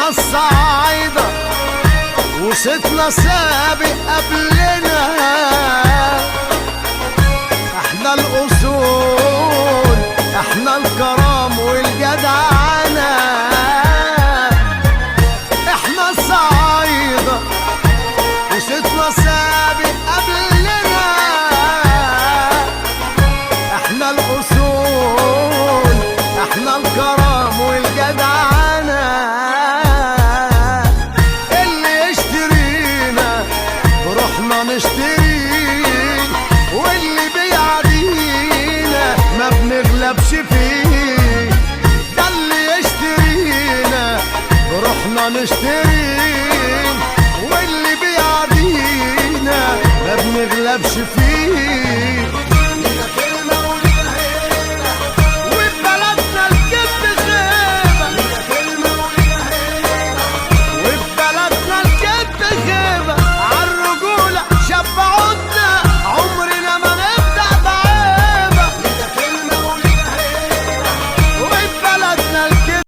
احنا الصعايدة وصيتنا سابق قبلنا، احنا الاصول، احنا الكرم والجدعنة، احنا الصعايدة وصيتنا سابق قبلنا، احنا الاصول، احنا الكرم والجدعنة، اللي يشترينا بروحنا نشتريه، واللي بيعدينا ما بنغلبش فيه، ده اللي يشترينا بروحنا نشتريه،